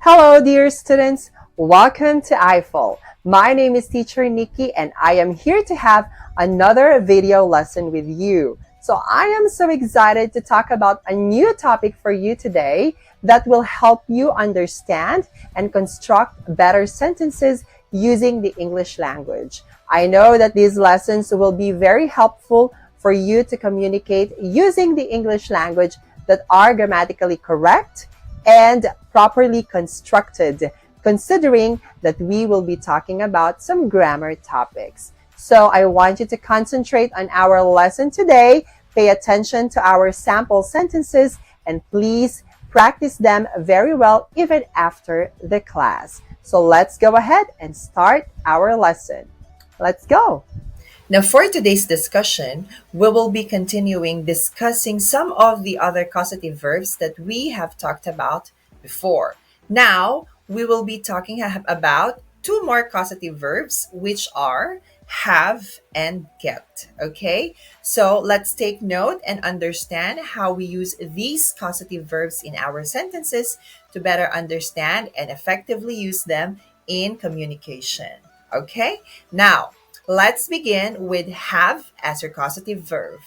Hello, dear students. Welcome to I-Fal. My name is Teacher Nikki, and I am here to have another video lesson with you. So I am so excited to talk about a new topic for you today that will help you understand and construct better sentences using the English language. I know that these lessons will be very helpful for you to communicate using the English language that are grammatically correct and properly constructed, considering that we will be talking about some grammar topics. So I want you to concentrate on our lesson today, pay attention to our sample sentences, and please practice them very well even after the class. So let's go ahead and start our lesson. Let's go. Now, for today's discussion, we will be continuing discussing some of the other causative verbs that we have talked about before. Now, we will be talking about two more causative verbs, which are have and get. Okay, so let's take note and understand how we use these causative verbs in our sentences to better understand and effectively use them in communication. Okay, now let's begin with have as your causative verb.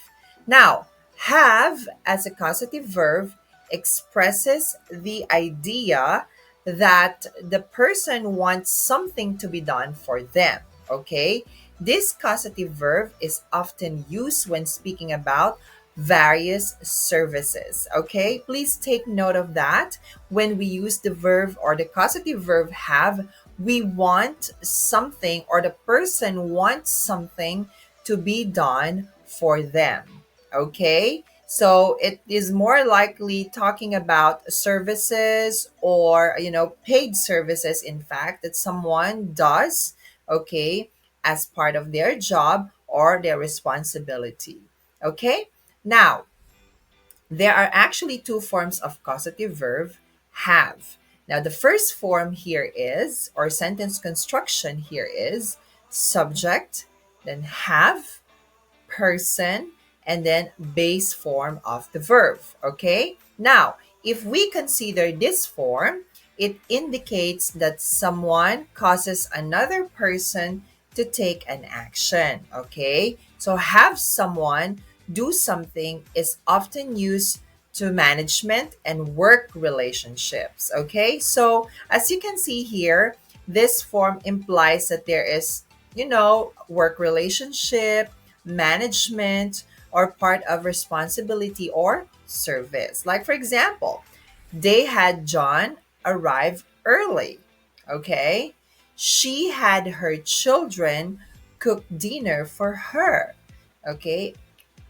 Now, have as a causative verb expresses the idea that the person wants something to be done for them. Okay? This causative verb is often used when speaking about various services. Okay? Please take note of that. When we use the verb or the causative verb have, we want something or the person wants something to be done for them. Okay? So it is more likely talking about services or, paid services, in fact, that someone does, okay, as part of their job or their responsibility. Okay? Now, there are actually two forms of causative verb have. Now, the first form here is, or sentence construction here is, subject, then have, person, and then base form of the verb. Okay? Now, if we consider this form, it indicates that someone causes another person to take an action. Okay? So, have someone do something is often used to management and work relationships. Okay? So, as you can see here, this form implies that there is, work relationship, management, or part of responsibility or service. Like, for example, they had John arrive early. Okay? She had her children cook dinner for her. Okay?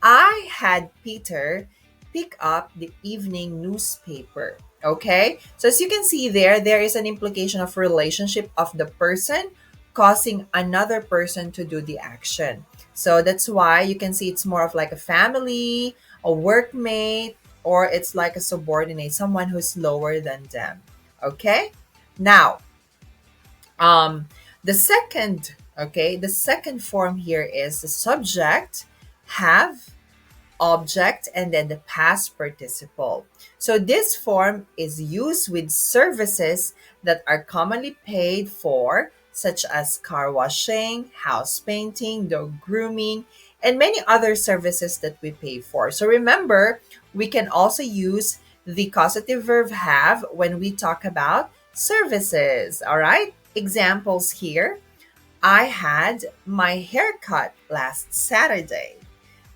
I had Peter pick up the evening newspaper. Okay? So as you can see there is an implication of relationship of the person causing another person to do the action. So that's why you can see it's more of like a family, a workmate, or it's like a subordinate, someone who's lower than them. Okay? Now, um, the second form here is the subject, have, object, and then the past participle. So this form is used with services that are commonly paid for, such as car washing, house painting, dog grooming, and many other services that we pay for. So remember, we can also use the causative verb have when we talk about services. All right? Examples here. I had my haircut last Saturday.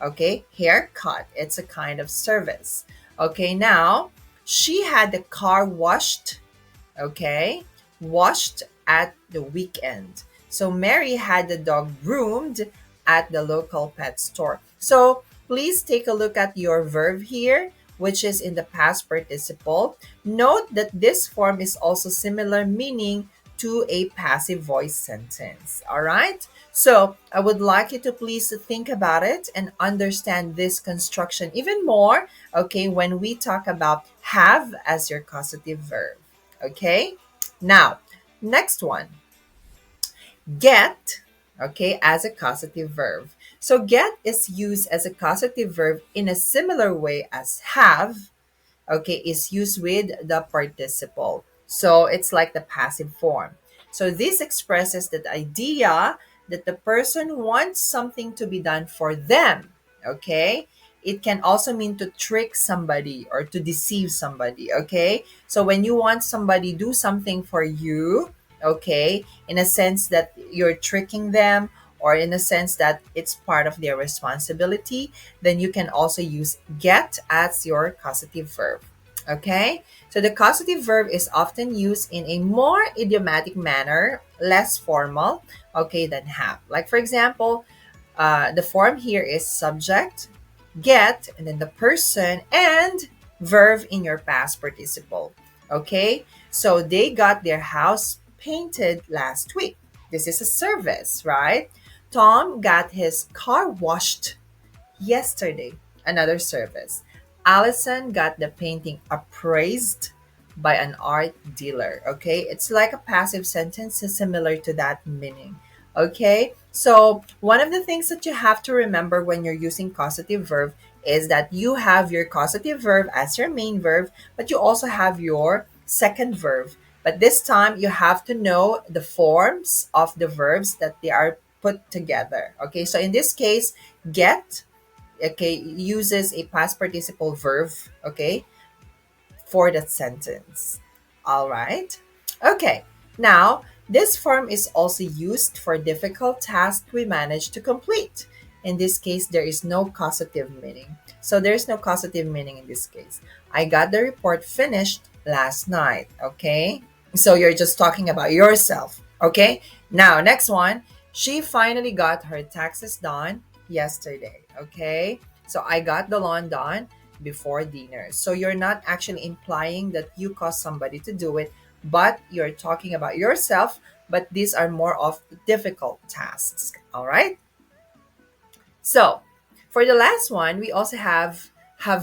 Okay, haircut, it's a kind of service. Okay, now she had the car washed, okay, washed at the weekend. So Mary had the dog groomed at the local pet store. So please take a look at your verb here, which is in the past participle. Note that this form is also similar meaning to a passive voice sentence. All right? So I would like you to please think about it and understand this construction even more, okay, when we talk about have as your causative verb. Okay? Now, next one, get, okay, as a causative verb. So get is used as a causative verb in a similar way as have, okay, is used with the participle. So it's like the passive form. So this expresses the idea that the person wants something to be done for them. Okay? It can also mean to trick somebody or to deceive somebody. Okay? So when you want somebody do something for you, okay, in a sense that you're tricking them or in a sense that it's part of their responsibility, then you can also use get as your causative verb. Okay? So the causative verb is often used in a more idiomatic manner, less formal, okay, than have. Like for example, the form here is subject, get, and then the person and verb in your past participle. Okay? So they got their house painted last week. This is a service, right? Tom got his car washed yesterday. Another service. Allison got the painting appraised by an art dealer. Okay, it's like a passive sentence similar to that meaning. Okay, so one of the things that you have to remember when you're using causative verb is that you have your causative verb as your main verb, but you also have your second verb. But this time you have to know the forms of the verbs that they are put together. Okay, so in this case, get, okay, uses a past participle verb, okay, for that sentence. All right. Okay. Now, this form is also used for difficult tasks we manage to complete. In this case, there is no causative meaning. So there's no causative meaning in this case. I got the report finished last night. Okay. So you're just talking about yourself. Okay. Now, next one. She finally got her taxes done yesterday. Okay. So I got the lawn done before dinner. So you're not actually implying that you caused somebody to do it, but you're talking about yourself. But these are more of difficult tasks. All right. So for the last one, we also have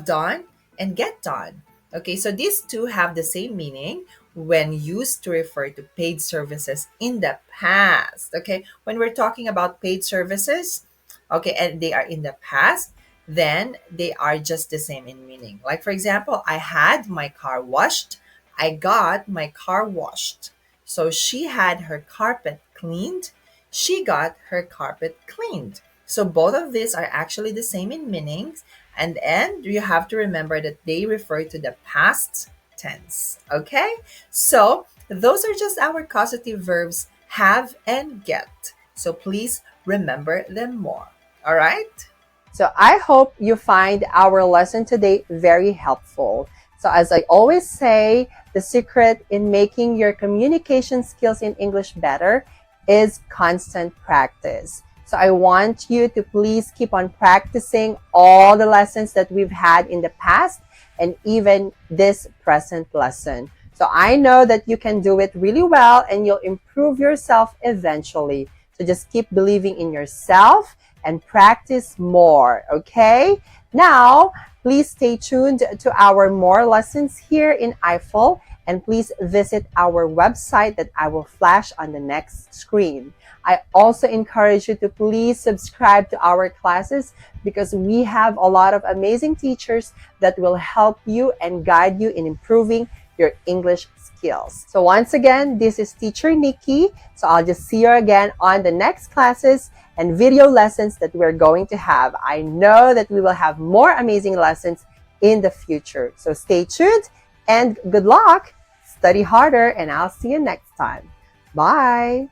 done and get done. Okay, so these two have the same meaning when used to refer to paid services in the past. Okay, when we're talking about paid services, okay, and they are in the past, then they are just the same in meaning. Like, for example, I had my car washed, I got my car washed. So she had her carpet cleaned, she got her carpet cleaned. So both of these are actually the same in meanings, and you have to remember that they refer to the past tense. Okay? So those are just our causative verbs have and get. So please remember them more. All right? So I hope you find our lesson today very helpful. So as I always say, the secret in making your communication skills in English better is constant practice. So I want you to please keep on practicing all the lessons that we've had in the past and even this present lesson. So I know that you can do it really well and you'll improve yourself eventually. So just keep believing in yourself and practice more, okay? Now, please stay tuned to our more lessons here in I-Fal, and please visit our website that I will flash on the next screen. I also encourage you to please subscribe to our classes because we have a lot of amazing teachers that will help you and guide you in improving your English skills. So once again, this is Teacher Nikki. So I'll just see you again on the next classes and video lessons that we're going to have. I know that we will have more amazing lessons in the future. So stay tuned and good luck. Study harder and I'll see you next time. Bye.